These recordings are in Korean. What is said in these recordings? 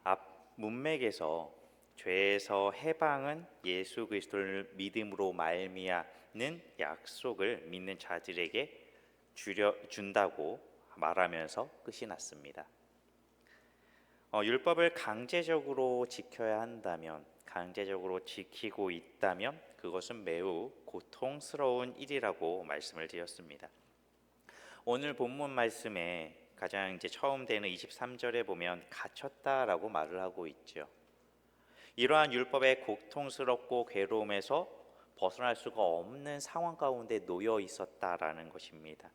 앞 문맥에서 죄에서 해방은 예수 그리스도를 믿음으로 말미암는 약속을 믿는 자들에게 준다고 말하면서 끝이 났습니다. 율법을 강제적으로 지켜야 한다면, 강제적으로 지키고 있다면 그것은 매우 고통스러운 일이라고 말씀을 드렸습니다. 오늘 본문 말씀에 가장 이제 처음 되는 23절에 보면 갇혔다라고 말을 하고 있죠. 이러한 율법의 고통스럽고 괴로움에서 벗어날 수가 없는 상황 가운데 놓여 있었다라는 것입니다.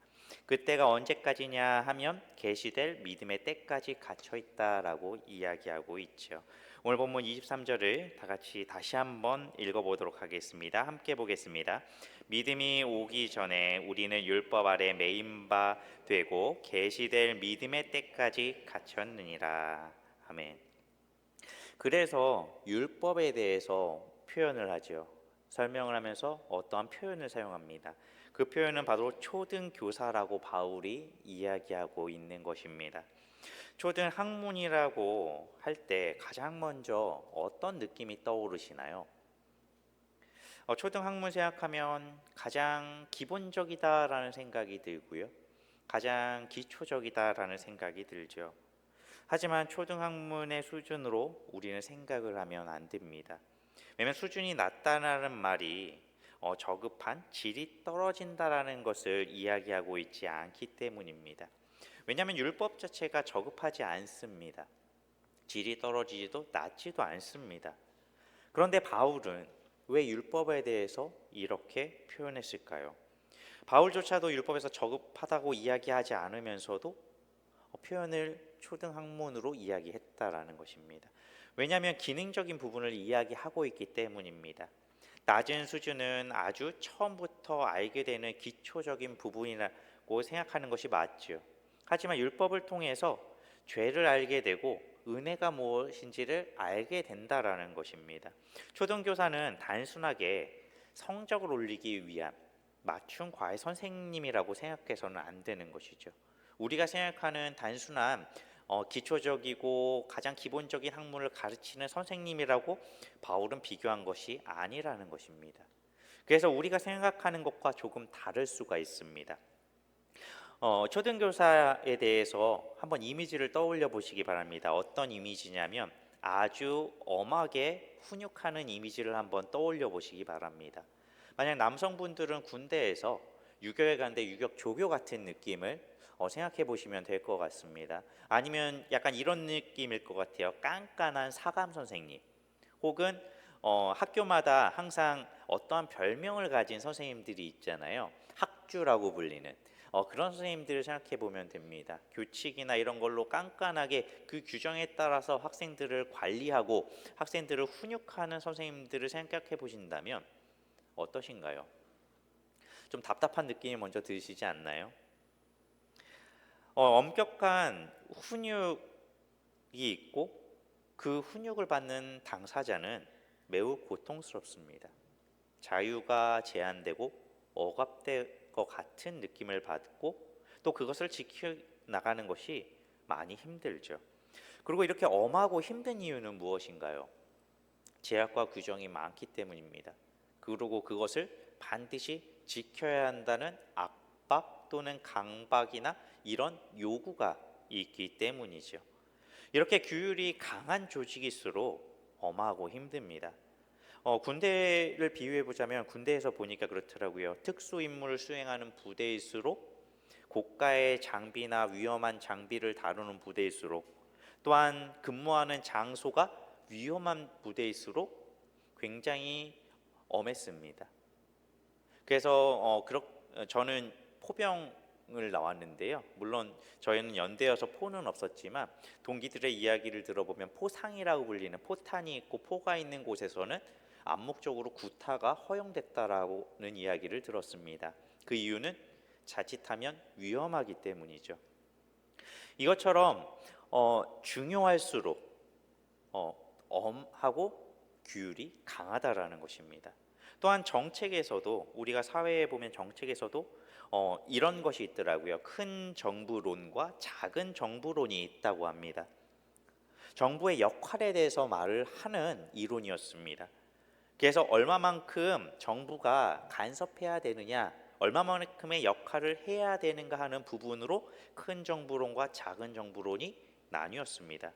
그때가 언제까지냐 하면 계시될 믿음의 때까지 갇혀 있다라고 이야기하고 있죠. 오늘 본문 23절을 다 같이 다시 한번 읽어보도록 하겠습니다. 함께 보겠습니다. 믿음이 오기 전에 우리는 율법 아래 매인 바 되고 계시될 믿음의 때까지 갇혔느니라. 아멘. 그래서 율법에 대해서 표현을 하죠. 설명을 하면서 어떠한 표현을 사용합니다. 그 표현은 바로 초등교사라고 바울이 이야기하고 있는 것입니다. 초등학문이라고 할 때 가장 먼저 어떤 느낌이 떠오르시나요? 초등학문 생각하면 가장 기본적이다라는 생각이 들고요. 가장 기초적이다라는 생각이 들죠. 하지만 초등학문의 수준으로 우리는 생각을 하면 안 됩니다. 왜냐하면 수준이 낮다는 말이 저급한 질이 떨어진다라는 것을 이야기하고 있지 않기 때문입니다. 왜냐하면 율법 자체가 저급하지 않습니다. 질이 떨어지지도 낮지도 않습니다. 그런데 바울은 왜 율법에 대해서 이렇게 표현했을까요? 바울조차도 율법에서 저급하다고 이야기하지 않으면서도 표현을 초등학문으로 이야기했다라는 것입니다. 왜냐하면 기능적인 부분을 이야기하고 있기 때문입니다. 낮은 수준은 아주 처음부터 알게 되는 기초적인 부분이라고 생각하는 것이 맞죠. 하지만 율법을 통해서 죄를 알게 되고 은혜가 무엇인지를 알게 된다라는 것입니다. 초등교사는 단순하게 성적을 올리기 위한 맞춤 과외 선생님이라고 생각해서는 안 되는 것이죠. 우리가 생각하는 단순한 기초적이고 가장 기본적인 학문을 가르치는 선생님이라고 바울은 비교한 것이 아니라는 것입니다. 그래서 우리가 생각하는 것과 조금 다를 수가 있습니다. 초등교사에 대해서 한번 이미지를 떠올려 보시기 바랍니다. 어떤 이미지냐면 아주 엄하게 훈육하는 이미지를 한번 떠올려 보시기 바랍니다. 만약 남성분들은 군대에서 유교에 가는데 유격 조교 같은 느낌을 생각해 보시면 될 것 같습니다. 아니면 약간 이런 느낌일 것 같아요. 깐깐한 사감 선생님, 혹은 학교마다 항상 어떠한 별명을 가진 선생님들이 있잖아요. 학주라고 불리는 그런 선생님들을 생각해 보면 됩니다. 규칙이나 이런 걸로 깐깐하게 그 규정에 따라서 학생들을 관리하고 학생들을 훈육하는 선생님들을 생각해 보신다면 어떠신가요? 좀 답답한 느낌이 먼저 드시지 않나요? 엄격한 훈육이 있고 그 훈육을 받는 당사자는 매우 고통스럽습니다. 자유가 제한되고 억압될 것 같은 느낌을 받고 또 그것을 지켜나가는 것이 많이 힘들죠. 그리고 이렇게 엄하고 힘든 이유는 무엇인가요? 제약과 규정이 많기 때문입니다. 그리고 그것을 반드시 지켜야 한다는 압박 또는 강박이나 이런 요구가 있기 때문이죠. 이렇게 규율이 강한 조직일수록 엄하고 힘듭니다. 군대를 비유해 보자면 군대에서 보니까 그렇더라고요. 특수 임무를 수행하는 부대일수록 고가의 장비나 위험한 장비를 다루는 부대일수록 또한 근무하는 장소가 위험한 부대일수록 굉장히 엄했습니다. 그래서 저는 포병을 나왔는데요. 물론 저희는 연대여서 포는 없었지만 동기들의 이야기를 들어보면 포상이라고 불리는 포탄이 있고 포가 있는 곳에서는 암묵적으로 구타가 허용됐다라는 이야기를 들었습니다. 그 이유는 자칫하면 위험하기 때문이죠. 이것처럼 중요할수록 엄하고 규율이 강하다라는 것입니다. 또한 정책에서도 우리가 사회에 보면 정책에서도 이런 것이 있더라고요. 큰 정부론과 작은 정부론이 있다고 합니다. 정부의 역할에 대해서 말을 하는 이론이었습니다. 그래서 얼마만큼 정부가 간섭해야 되느냐, 얼마만큼의 역할을 해야 되는가 하는 부분으로 큰 정부론과 작은 정부론이 나뉘었습니다.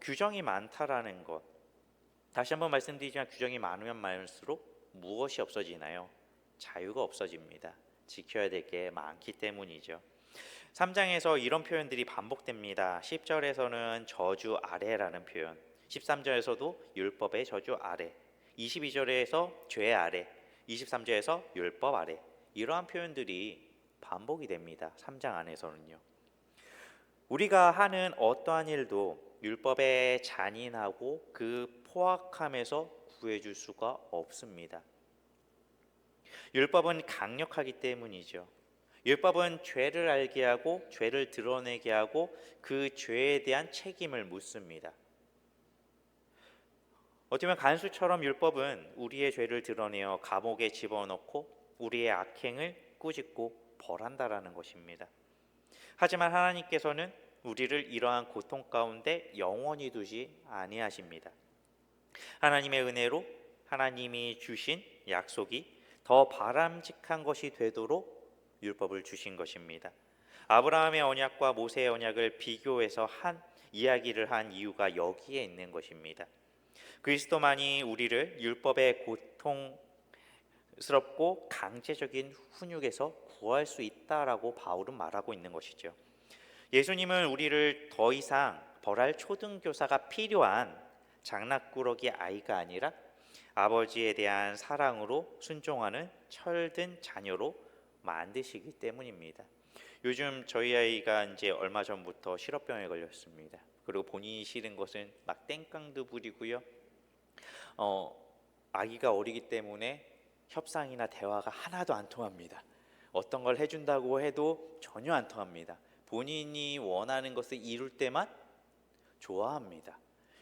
규정이 많다라는 것, 다시 한번 말씀드리지만 규정이 많으면 많을수록 무엇이 없어지나요? 자유가 없어집니다. 지켜야 될 게 많기 때문이죠. 3장에서 이런 표현들이 반복됩니다. 10절에서는 저주 아래라는 표현, 13절에서도 율법의 저주 아래, 22절에서 죄 아래, 23절에서 율법 아래, 이러한 표현들이 반복이 됩니다. 3장 안에서는요. 우리가 하는 어떠한 일도 율법의 잔인하고 그 포악함에서 구해줄 수가 없습니다. 율법은 강력하기 때문이죠. 율법은 죄를 알게 하고 죄를 드러내게 하고 그 죄에 대한 책임을 묻습니다. 어쩌면 간수처럼 율법은 우리의 죄를 드러내어 감옥에 집어넣고 우리의 악행을 꾸짖고 벌한다라는 것입니다. 하지만 하나님께서는 우리를 이러한 고통 가운데 영원히 두지 아니하십니다. 하나님의 은혜로 하나님이 주신 약속이 더 바람직한 것이 되도록 율법을 주신 것입니다. 아브라함의 언약과 모세의 언약을 비교해서 이야기를 한 이유가 여기에 있는 것입니다. 그리스도만이 우리를 율법의 고통스럽고 강제적인 훈육에서 구할 수 있다라고 바울은 말하고 있는 것이죠. 예수님은 우리를 더 이상 벌할 초등교사가 필요한 장난꾸러기 아이가 아니라 아버지에 대한 사랑으로 순종하는 철든 자녀로 만드시기 때문입니다. 요즘 저희 아이가 이제 얼마 전부터 실업병에 걸렸습니다. 그리고 본인이 싫은 것은 막 땡깡도 부리고요. 아기가 어리기 때문에 협상이나 대화가 하나도 안 통합니다. 어떤 걸 해준다고 해도 전혀 안 통합니다. 본인이 원하는 것을 이룰 때만 좋아합니다.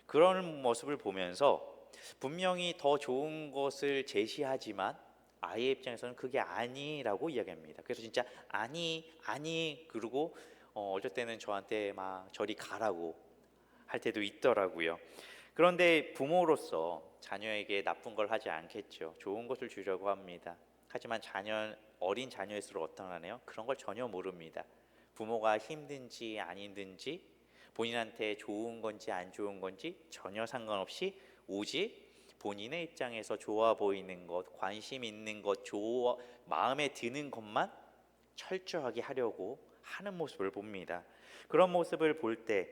그런 모습을 보면서 분명히 더 좋은 것을 제시하지만 아이의 입장에서는 그게 아니라고 이야기합니다. 그래서 진짜 아니 그러고 어쩔 때는 저한테 막 저리 가라고 할 때도 있더라고요. 그런데 부모로서 자녀에게 나쁜 걸 하지 않겠죠. 좋은 것을 주려고 합니다. 하지만 어린 자녀일수록 어떠하네요? 그런 걸 전혀 모릅니다. 부모가 힘든지 안 힘든지 본인한테 좋은 건지 안 좋은 건지 전혀 상관없이 오직 본인의 입장에서 좋아 보이는 것, 관심 있는 것, 마음에 드는 것만 철저하게 하려고 하는 모습을 봅니다. 그런 모습을 볼 때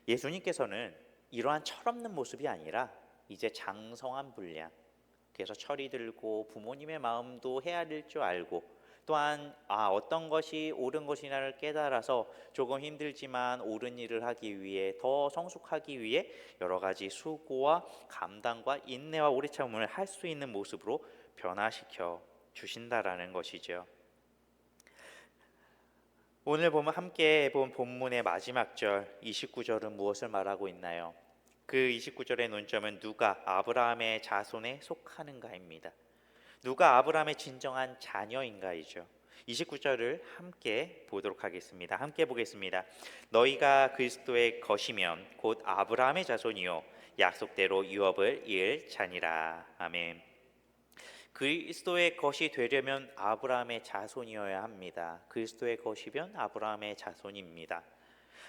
예수님께서는 이러한 철없는 모습이 아니라 이제 장성한 분량, 그래서 철이 들고 부모님의 마음도 헤아릴 줄 알고 또한 어떤 것이 옳은 것이냐를 깨달아서 조금 힘들지만 옳은 일을 하기 위해 더 성숙하기 위해 여러 가지 수고와 감당과 인내와 오래 참음을 할 수 있는 모습으로 변화시켜 주신다라는 것이죠. 오늘 함께 본 본문의 마지막 절 29절은 무엇을 말하고 있나요? 그 29절의 논점은 누가 아브라함의 자손에 속하는가입니다. 누가 아브라함의 진정한 자녀인가이죠. 29절을 함께 보도록 하겠습니다. 함께 보겠습니다. 너희가 그리스도의 것이면 곧 아브라함의 자손이요 약속대로 유업을 이을 자니라. 아멘. 그리스도의 것이 되려면 아브라함의 자손이어야 합니다. 그리스도의 것이면 아브라함의 자손입니다.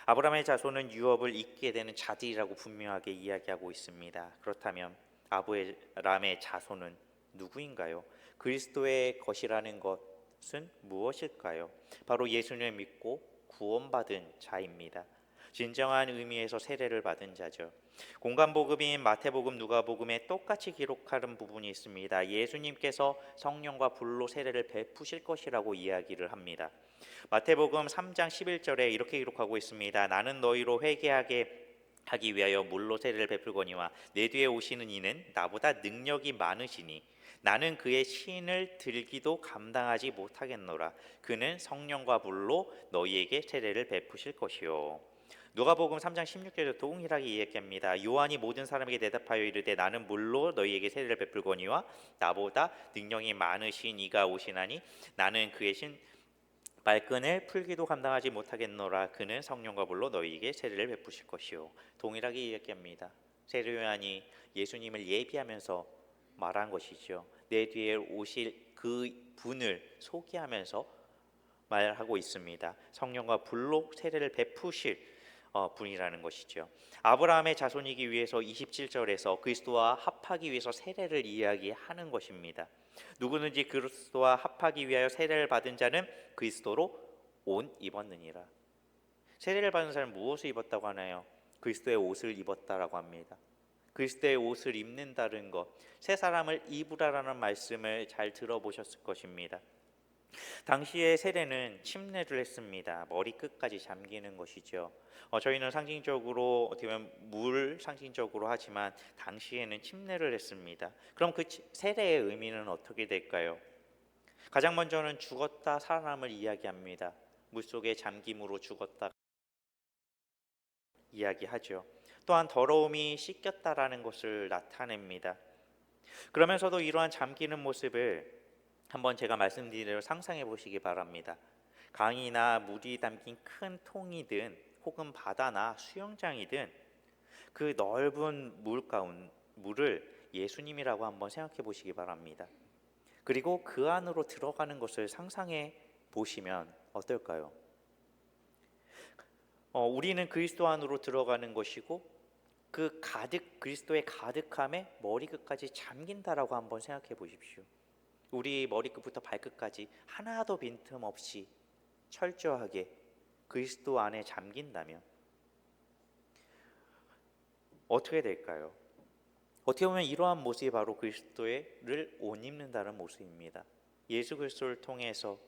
아브라함의 자손은 유업을 잇게 되는 자들이라고 분명하게 이야기하고 있습니다. 그렇다면 아브라함의 자손은 누구인가요? 그리스도의 것이라는 것은 무엇일까요? 바로 예수님을 믿고 구원받은 자입니다. 진정한 의미에서 세례를 받은 자죠. 공간복음인 마태복음, 누가복음에 똑같이 기록하는 부분이 있습니다. 예수님께서 성령과 불로 세례를 베푸실 것이라고 이야기를 합니다. 마태복음 3장 11절에 이렇게 기록하고 있습니다. 나는 너희로 회개하게 하기 위하여 물로 세례를 베풀거니와 내 뒤에 오시는 이는 나보다 능력이 많으시니 나는 그의 신을 들기도 감당하지 못하겠노라. 그는 성령과 불로 너희에게 세례를 베푸실 것이요. 누가복음 3장 16절에도 동일하게 이야기합니다. 요한이 모든 사람에게 대답하여 이르되 나는 물로 너희에게 세례를 베풀거니와 나보다 능력이 많으신 이가 오시나니 나는 그의 신 말끈을 풀기도 감당하지 못하겠노라. 그는 성령과 불로 너희에게 세례를 베푸실 것이요. 동일하게 이야기합니다. 세례 요한이 예수님을 예비하면서 말한 것이죠. 내 뒤에 오실 그 분을 소개하면서 말하고 있습니다. 성령과 불로 세례를 베푸실 분이라는 것이죠. 아브라함의 자손이기 위해서 27절에서 그리스도와 합하기 위해서 세례를 이야기하는 것입니다. 누구든지 그리스도와 합하기 위하여 세례를 받은 자는 그리스도로 옷 입었느니라. 세례를 받은 사람은 무엇을 입었다고 하나요? 그리스도의 옷을 입었다라고 합니다. 그리스도의 옷을 입는다는 것, 새 사람을 입으라라는 말씀을 잘 들어보셨을 것입니다. 당시의 세례는 침례를 했습니다. 머리끝까지 잠기는 것이죠. 저희는 상징적으로 어떻게 보면 물 상징적으로 하지만 당시에는 침례를 했습니다. 그럼 그 세례의 의미는 어떻게 될까요? 가장 먼저는 죽었다 살아남을 이야기합니다. 물속에 잠김으로 죽었다 이야기하죠. 또한 더러움이 씻겼다라는 것을 나타냅니다. 그러면서도 이러한 잠기는 모습을 한번 제가 말씀드린 대로 상상해 보시기 바랍니다. 강이나 물이 담긴 큰 통이든 혹은 바다나 수영장이든 그 넓은 물을 예수님이라고 한번 생각해 보시기 바랍니다. 그리고 그 안으로 들어가는 것을 상상해 보시면 어떨까요? 우리는 그리스도 안으로 들어가는 것이고 그 그리스도의 가득함에 머리끝까지 잠긴다라고 한번 생각해 보십시오. 우리 머리끝부터 발끝까지 하나도 빈틈없이 철저하게 그리스도 안에 잠긴다면 어떻게 될까요? 어떻게 보면 이러한 모습이 바로 그리스도를 옷 입는다는 모습입니다. 예수 그리스도를 통해서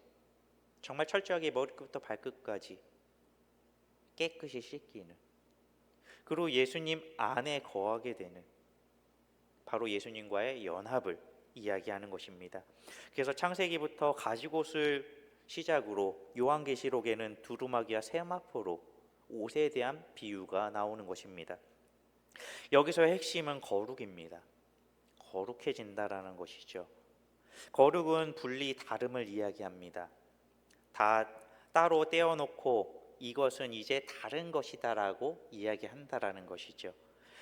정말 철저하게 머리끝부터 발끝까지 깨끗이 씻기는, 그리고 예수님 안에 거하게 되는, 바로 예수님과의 연합을 이야기하는 것입니다. 그래서 창세기부터 가지옷을 시작으로 요한계시록에는 두루마기와 세마포로 옷에 대한 비유가 나오는 것입니다. 여기서의 핵심은 거룩입니다. 거룩해진다라는 것이죠. 거룩은 분리 다름을 이야기합니다. 다 따로 떼어놓고 이것은 이제 다른 것이다라고 이야기한다라는 것이죠.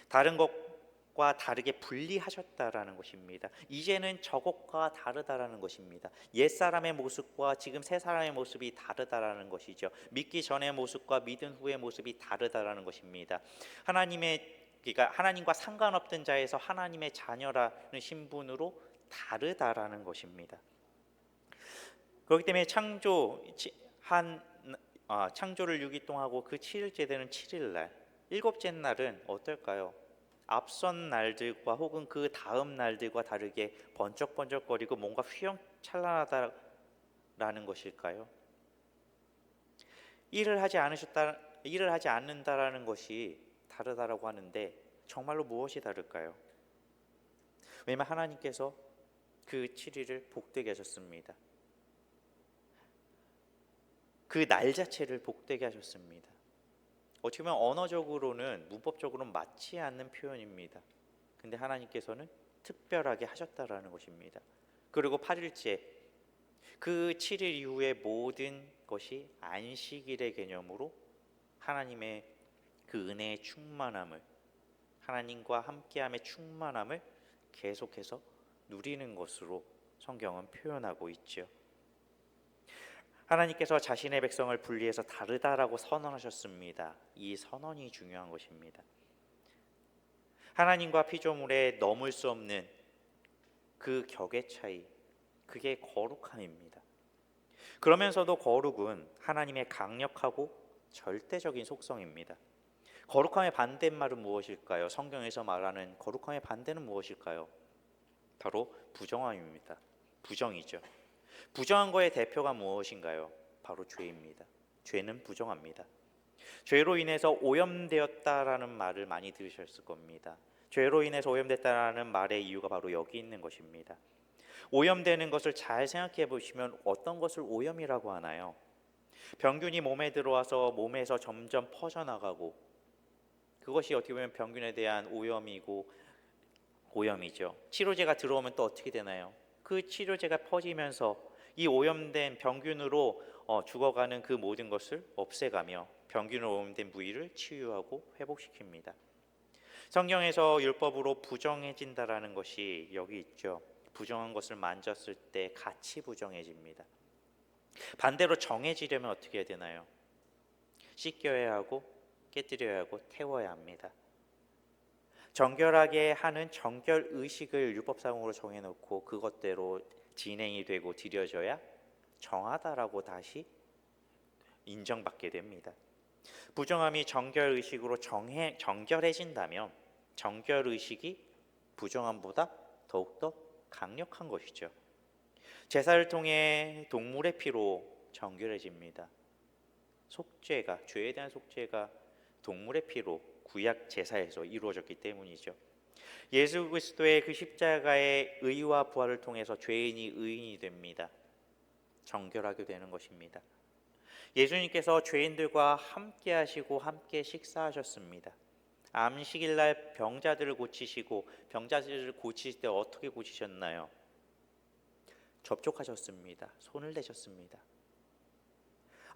다른 것과 다르게 분리하셨다라는 것입니다. 이제는 저것과 다르다라는 것입니다. 옛사람의 모습과 지금 새 사람의 모습이 다르다라는 것이죠. 믿기 전의 모습과 믿은 후의 모습이 다르다라는 것입니다. 그러니까 하나님과 상관없던 자에서 하나님의 자녀라는 신분으로 다르다라는 것입니다. 그렇기 때문에 창조를 6일 동안 하고 그 7일째 되는 7일날, 일곱째 날은 어떨까요? 앞선 날들과 혹은 그 다음 날들과 다르게 번쩍번쩍거리고 뭔가 휘황찬란하다라는 것일까요? 일을 하지 않는다라는 것이 다르다라고 하는데 정말로 무엇이 다를까요? 왜냐하면 하나님께서 그 7일을 복되게 하셨습니다. 그 날 자체를 복되게 하셨습니다. 어떻게 보면 언어적으로는 문법적으로는 맞지 않는 표현입니다. 근데 하나님께서는 특별하게 하셨다라는 것입니다. 그리고 8일째, 그 7일 이후에 모든 것이 안식일의 개념으로 하나님의 그 은혜의 충만함을, 하나님과 함께함의 충만함을 계속해서 누리는 것으로 성경은 표현하고 있죠. 하나님께서 자신의 백성을 분리해서 다르다라고 선언하셨습니다. 이 선언이 중요한 것입니다. 하나님과 피조물의 넘을 수 없는 그 격의 차이, 그게 거룩함입니다. 그러면서도 거룩은 하나님의 강력하고 절대적인 속성입니다. 거룩함의 반대말은 무엇일까요? 성경에서 말하는 거룩함의 반대는 무엇일까요? 바로 부정함입니다. 부정이죠. 부정한 거의 대표가 무엇인가요? 바로 죄입니다. 죄는 부정합니다. 죄로 인해서 오염되었다라는 말을 많이 들으셨을 겁니다. 죄로 인해서 오염됐다라는 말의 이유가 바로 여기 있는 것입니다. 오염되는 것을 잘 생각해 보시면 어떤 것을 오염이라고 하나요? 병균이 몸에 들어와서 몸에서 점점 퍼져나가고, 그것이 어떻게 보면 병균에 대한 오염이죠. 치료제가 들어오면 또 어떻게 되나요? 그 치료제가 퍼지면서 이 오염된 병균으로 죽어가는 그 모든 것을 없애가며 병균으로 오염된 부위를 치유하고 회복시킵니다. 성경에서 율법으로 부정해진다라는 것이 여기 있죠. 부정한 것을 만졌을 때 같이 부정해집니다. 반대로 정해지려면 어떻게 해야 되나요? 씻겨야 하고 깨뜨려야 하고 태워야 합니다. 정결하게 하는 정결 의식을 율법상으로 정해놓고 그것대로 진행이 되고 드려져야 정하다라고 다시 인정받게 됩니다. 부정함이 정결 의식으로 정결해진다면 정결 의식이 부정함보다 더욱더 강력한 것이죠. 제사를 통해 동물의 피로 정결해집니다. 속죄가, 죄에 대한 속죄가 동물의 피로 구약 제사에서 이루어졌기 때문이죠. 예수 그리스도의 그 십자가의 의와 부활을 통해서 죄인이 의인이 됩니다. 정결하게 되는 것입니다. 예수님께서 죄인들과 함께 하시고 함께 식사하셨습니다. 안식일날 병자들을 고치시고 병자들을 고치실 때 어떻게 고치셨나요? 접촉하셨습니다. 손을 대셨습니다.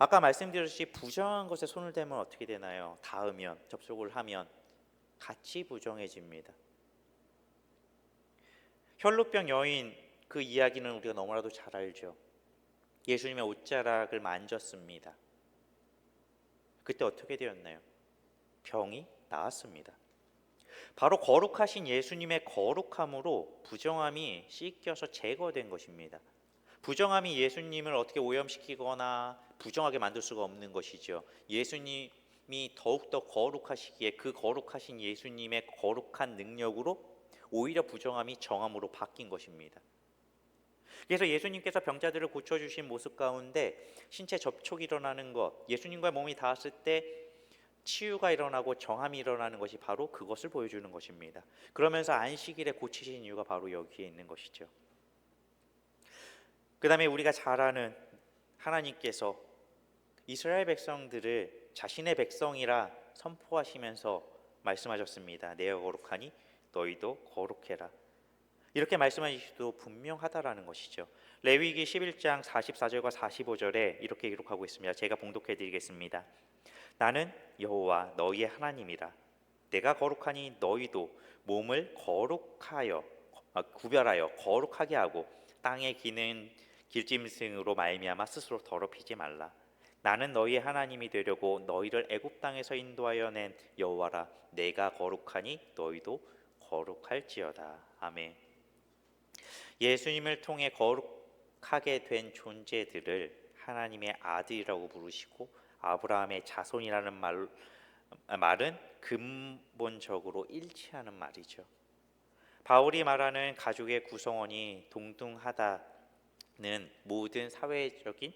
아까 말씀드렸듯이 부정한 것에 손을 대면 어떻게 되나요? 닿으면, 접촉을 하면 같이 부정해집니다. 혈루병 여인 그 이야기는 우리가 너무나도 잘 알죠. 예수님의 옷자락을 만졌습니다. 그때 어떻게 되었나요? 병이 나았습니다. 바로 거룩하신 예수님의 거룩함으로 부정함이 씻겨서 제거된 것입니다. 부정함이 예수님을 어떻게 오염시키거나 부정하게 만들 수가 없는 것이죠. 예수님이 더욱더 거룩하시기에 그 거룩하신 예수님의 거룩한 능력으로 오히려 부정함이 정함으로 바뀐 것입니다. 그래서 예수님께서 병자들을 고쳐주신 모습 가운데 신체 접촉이 일어나는 것, 예수님과 몸이 닿았을 때 치유가 일어나고 정함이 일어나는 것이 바로 그것을 보여주는 것입니다. 그러면서 안식일에 고치신 이유가 바로 여기에 있는 것이죠. 그 다음에 우리가 잘 아는 하나님께서 이스라엘 백성들을 자신의 백성이라 선포하시면서 말씀하셨습니다. 내가 거룩하니 너희도 거룩해라. 이렇게 말씀하시기도 분명하다라는 것이죠. 레위기 11장 44절과 45절에 이렇게 기록하고 있습니다. 제가 봉독해 드리겠습니다. 나는 여호와 너희의 하나님이라. 내가 거룩하니 너희도 몸을 구별하여 거룩하게 하고 땅에 기는 길짐승으로 말미암아 스스로 더럽히지 말라. 나는 너희의 하나님이 되려고 너희를 애굽 땅에서 인도하여 낸 여호와라. 내가 거룩하니 너희도 거룩할지어다. 아멘. 예수님을 통해 거룩하게 된 존재들을 하나님의 아들이라고 부르시고 아브라함의 자손이라는 말은 근본적으로 일치하는 말이죠. 바울이 말하는 가족의 구성원이 동등하다는 모든 사회적인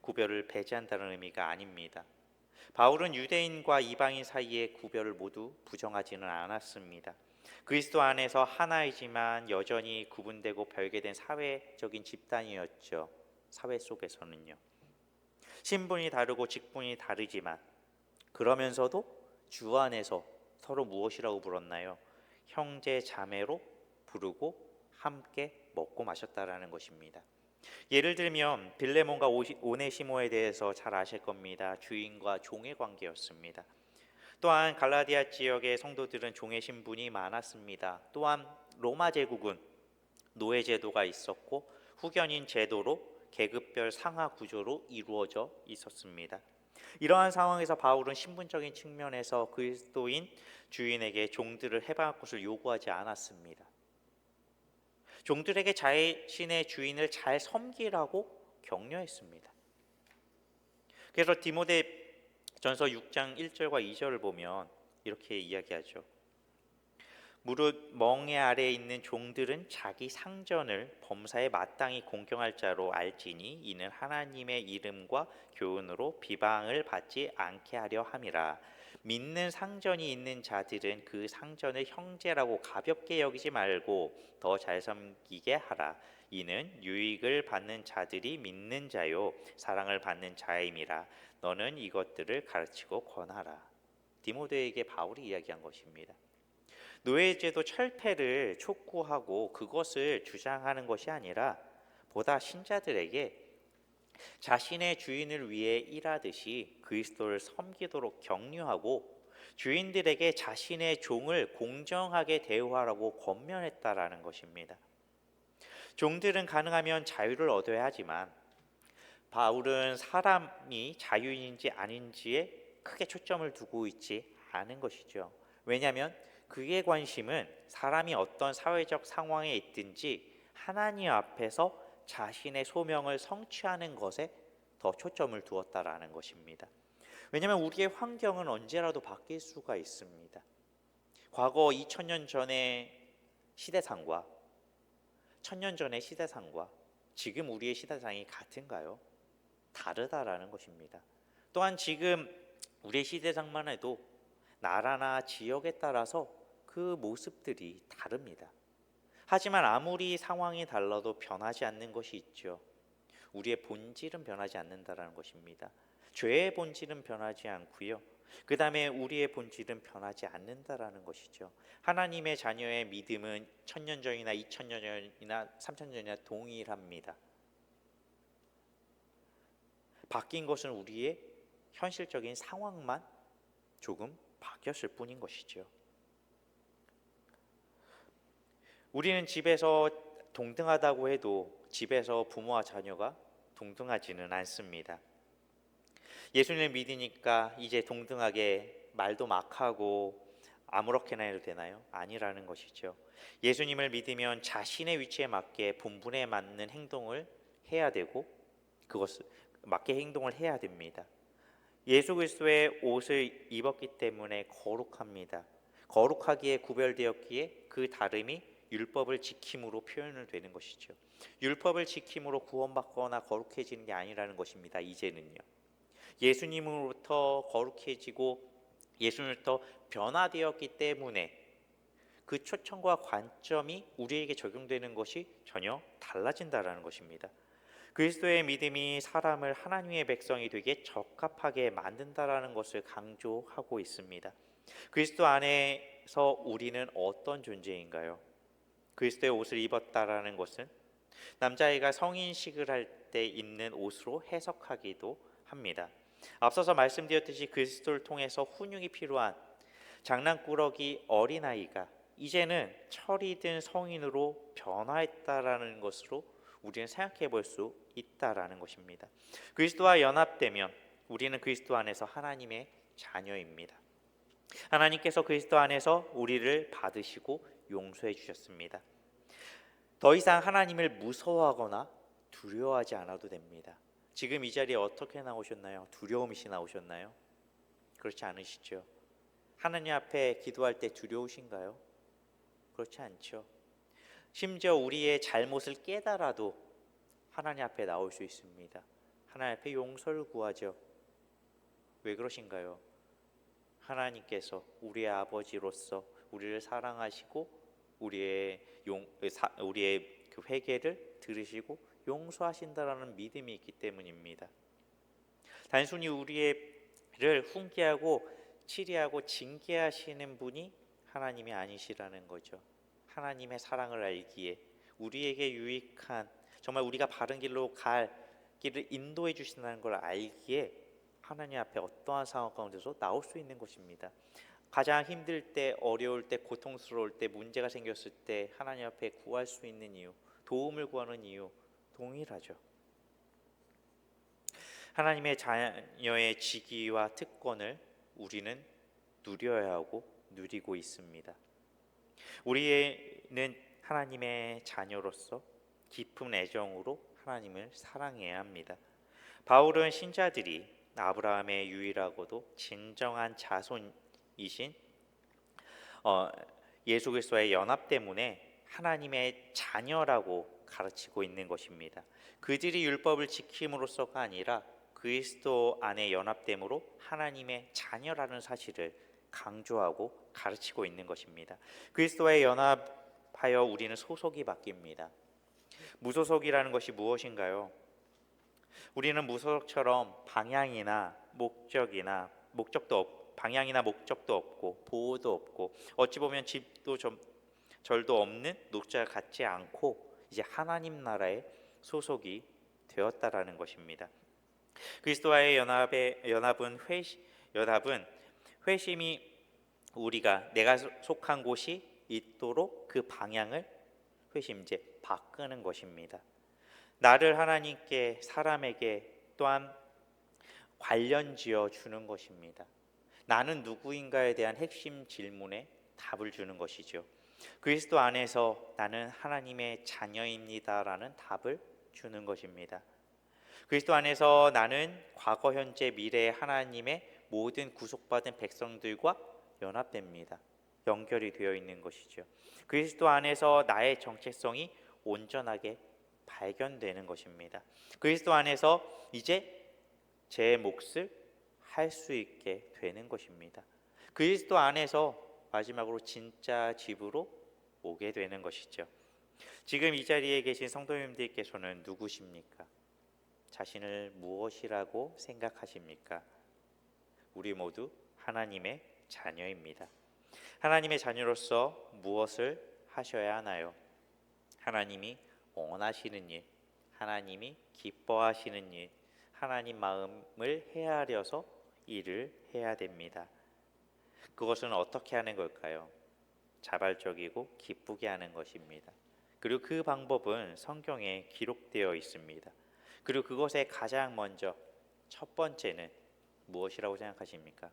구별을 배제한다는 의미가 아닙니다. 바울은 유대인과 이방인 사이의 구별을 모두 부정하지는 않았습니다. 그리스도 안에서 하나이지만 여전히 구분되고 별개된 사회적인 집단이었죠. 사회 속에서는요. 신분이 다르고 직분이 다르지만 그러면서도 주 안에서 서로 무엇이라고 불렀나요? 형제 자매로 부르고 함께 먹고 마셨다라는 것입니다. 예를 들면 빌레몬과 오네시모에 대해서 잘 아실 겁니다. 주인과 종의 관계였습니다. 또한 갈라디아 지역의 성도들은 종의 신분이 많았습니다. 또한 로마 제국은 노예 제도가 있었고 후견인 제도로 계급별 상하 구조로 이루어져 있었습니다. 이러한 상황에서 바울은 신분적인 측면에서 그리스도인 주인에게 종들을 해방할 것을 요구하지 않았습니다. 종들에게 자신의 주인을 잘 섬기라고 격려했습니다. 그래서 디모데전서 6장 1절과 2절을 보면 이렇게 이야기하죠. 무릇 멍에 아래에 있는 종들은 자기 상전을 범사에 마땅히 공경할 자로 알지니 이는 하나님의 이름과 교훈으로 비방을 받지 않게 하려 함이라. 믿는 상전이 있는 자들은 그 상전을 형제라고 가볍게 여기지 말고 더 잘 섬기게 하라. 이는 유익을 받는 자들이 믿는 자요 사랑을 받는 자임이라. 너는 이것들을 가르치고 권하라. 디모데에게 바울이 이야기한 것입니다. 노예제도 철폐를 촉구하고 그것을 주장하는 것이 아니라 보다 신자들에게 자신의 주인을 위해 일하듯이 그리스도를 섬기도록 격려하고 주인들에게 자신의 종을 공정하게 대우하라고 권면했다라는 것입니다. 종들은 가능하면 자유를 얻어야 하지만 바울은 사람이 자유인지 아닌지에 크게 초점을 두고 있지 않은 것이죠. 왜냐하면 그의 관심은 사람이 어떤 사회적 상황에 있든지 하나님 앞에서 자신의 소명을 성취하는 것에 더 초점을 두었다라는 것입니다. 왜냐하면 우리의 환경은 언제라도 바뀔 수가 있습니다. 과거 2000년 전의 시대상과 1000년 전의 시대상과 지금 우리의 시대상이 같은가요? 다르다라는 것입니다. 또한 지금 우리의 시대상만 해도 나라나 지역에 따라서 그 모습들이 다릅니다. 하지만 아무리 상황이 달라도 변하지 않는 것이 있죠. 우리의 본질은 변하지 않는다라는 것입니다. 죄의 본질은 변하지 않고요. 그 다음에 우리의 본질은 변하지 않는다라는 것이죠. 하나님의 자녀의 믿음은 1000년 전이나 2000년 전이나 3000년 전이나 동일합니다. 바뀐 것은 우리의 현실적인 상황만 조금 바뀌었을 뿐인 것이죠. 우리는 집에서 동등하다고 해도 집에서 부모와 자녀가 동등하지는 않습니다. 예수님을 믿으니까 이제 동등하게 말도 막 하고 아무렇게나 해도 되나요? 아니라는 것이죠. 예수님을 믿으면 자신의 위치에 맞게 본분에 맞는 행동을 해야 되고 그것을 맞게 행동을 해야 됩니다. 예수 그리스도의 옷을 입었기 때문에 거룩합니다. 거룩하기에 구별되었기에 그 다름이 율법을 지킴으로 표현을 되는 것이죠. 율법을 지킴으로 구원받거나 거룩해지는 게 아니라는 것입니다. 이제는요. 예수님으로부터 거룩해지고 예수님으로부터 변화되었기 때문에 그 초청과 관점이 우리에게 적용되는 것이 전혀 달라진다라는 것입니다. 그리스도의 믿음이 사람을 하나님의 백성이 되게 적합하게 만든다라는 것을 강조하고 있습니다. 그리스도 안에서 우리는 어떤 존재인가요? 그리스도의 옷을 입었다라는 것은 남자아이가 성인식을 할 때 입는 옷으로 해석하기도 합니다. 앞서서 말씀드렸듯이 그리스도를 통해서 훈육이 필요한 장난꾸러기 어린아이가 이제는 철이 든 성인으로 변화했다라는 것으로 우리는 생각해 볼 수 있다라는 것입니다. 그리스도와 연합되면 우리는 그리스도 안에서 하나님의 자녀입니다. 하나님께서 그리스도 안에서 우리를 받으시고 용서해 주셨습니다. 더 이상 하나님을 무서워하거나 두려워하지 않아도 됩니다. 지금 이 자리에 어떻게 나오셨나요? 두려움이 나오셨나요? 그렇지 않으시죠? 하나님 앞에 기도할 때 두려우신가요? 그렇지 않죠. 심지어 우리의 잘못을 깨달아도 하나님 앞에 나올 수 있습니다. 하나님 앞에 용서를 구하죠. 왜 그러신가요? 하나님께서 우리의 아버지로서 우리를 사랑하시고 우리의 그 회개를 들으시고 용서하신다라는 믿음이 있기 때문입니다. 단순히 우리를 훈계하고 치리하고 징계하시는 분이 하나님이 아니시라는 거죠. 하나님의 사랑을 알기에 우리에게 유익한 정말 우리가 바른 길로 갈 길을 인도해 주신다는 걸 알기에 하나님 앞에 어떠한 상황 가운데서 나올 수 있는 것입니다. 가장 힘들 때, 어려울 때, 고통스러울 때, 문제가 생겼을 때 하나님 앞에 구할 수 있는 이유, 도움을 구하는 이유 동일하죠. 하나님의 자녀의 직위와 특권을 우리는 누려야 하고 누리고 있습니다. 우리는 하나님의 자녀로서 깊은 애정으로 하나님을 사랑해야 합니다. 바울은 신자들이 아브라함의 유일하고도 진정한 자손이신 예수 그리스도의 연합 때문에 하나님의 자녀라고 가르치고 있는 것입니다. 그들이 율법을 지킴으로써가 아니라 그리스도 안에 연합됨으로 하나님의 자녀라는 사실을 강조하고 가르치고 있는 것입니다. 그리스도와의 연합하여 우리는 소속이 바뀝니다. 무소속이라는 것이 무엇인가요? 우리는 무소속처럼 방향이나 목적도 없고 보호도 없고 어찌 보면 집도 절도 없는 녹자 같지 않고 이제 하나님 나라의 소속이 되었다라는 것입니다. 그리스도와의 연합은 회심이 우리가 내가 속한 곳이 있도록 그 방향을 회심제 바꾸는 것입니다. 나를 하나님께 사람에게 또한 관련지어 주는 것입니다. 나는 누구인가에 대한 핵심 질문에 답을 주는 것이죠. 그리스도 안에서 나는 하나님의 자녀입니다라는 답을 주는 것입니다. 그리스도 안에서 나는 과거, 현재, 미래의 하나님의 모든 구속받은 백성들과 연합됩니다. 연결이 되어 있는 것이죠. 그리스도 안에서 나의 정체성이 온전하게 발견되는 것입니다. 그리스도 안에서 이제 제 몫을 할 수 있게 되는 것입니다. 그리스도 안에서 마지막으로 진짜 집으로 오게 되는 것이죠. 지금 이 자리에 계신 성도님들께서는 누구십니까? 자신을 무엇이라고 생각하십니까? 우리 모두 하나님의 자녀입니다. 하나님의 자녀로서 무엇을 하셔야 하나요? 하나님이 원하시는 일, 하나님이 기뻐하시는 일, 하나님 마음을 헤아려서 일을 해야 됩니다. 그것은 어떻게 하는 걸까요? 자발적이고 기쁘게 하는 것입니다. 그리고 그 방법은 성경에 기록되어 있습니다. 그리고 그것의 가장 먼저 첫 번째는 무엇이라고 생각하십니까?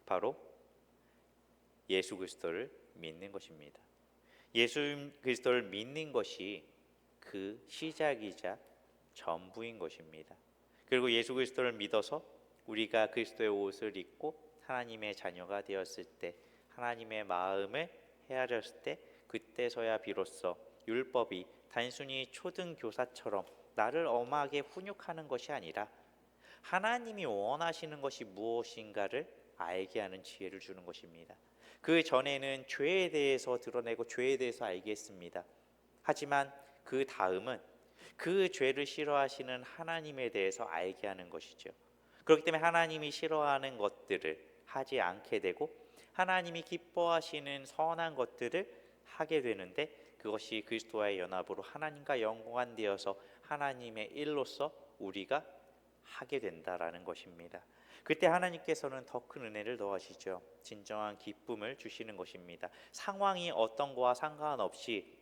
바로 예수 그리스도를 믿는 것입니다. 예수 그리스도를 믿는 것이 그 시작이자 전부인 것입니다. 그리고 예수 그리스도를 믿어서 우리가 그리스도의 옷을 입고 하나님의 자녀가 되었을 때, 하나님의 마음을 헤아렸을 때, 그때서야 비로소 율법이 단순히 초등교사처럼 나를 엄하게 훈육하는 것이 아니라 하나님이 원하시는 것이 무엇인가를 알게 하는 지혜를 주는 것입니다. 그 전에는 죄에 대해서 드러내고 죄에 대해서 알겠습니다. 하지만 그 다음은 그 죄를 싫어하시는 하나님에 대해서 알게 하는 것이죠. 그렇기 때문에 하나님이 싫어하는 것들을 하지 않게 되고 하나님이 기뻐하시는 선한 것들을 하게 되는데, 그것이 그리스도와의 연합으로 하나님과 연관되어서 하나님의 일로서 우리가 하게 된다라는 것입니다. 그때 하나님께서는 더 큰 은혜를 더하시죠. 진정한 기쁨을 주시는 것입니다. 상황이 어떤 거와 상관없이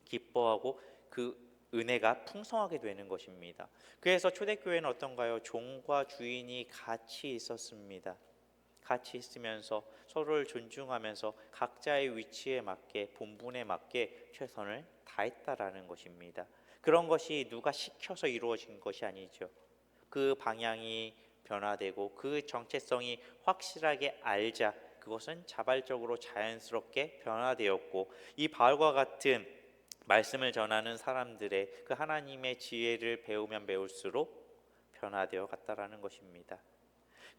기뻐하고 그 은혜가 풍성하게 되는 것입니다. 그래서 초대교회는 어떤가요? 종과 주인이 같이 있었습니다. 같이 있으면서 서로를 존중하면서 각자의 위치에 맞게 본분에 맞게 최선을 다했다라는 것입니다. 그런 것이 누가 시켜서 이루어진 것이 아니죠. 그 방향이 변화되고 그 정체성이 확실하게 알자 그것은 자발적으로 자연스럽게 변화되었고, 이 바울과 같은 말씀을 전하는 사람들의 그 하나님의 지혜를 배우면 배울수록 변화되어 갔다라는 것입니다.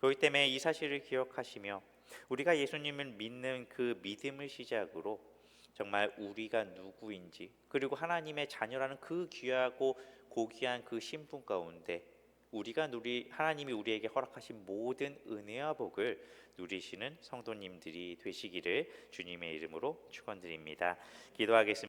그렇기 때문에 이 사실을 기억하시며 우리가 예수님을 믿는 그 믿음을 시작으로 정말 우리가 누구인지, 그리고 하나님의 자녀라는 그 귀하고 고귀한 그 신분 가운데 하나님이 우리에게 허락하신 모든 은혜와 복을 누리시는 성도님들이 되시기를 주님의 이름으로 축원드립니다. 기도하겠습니다.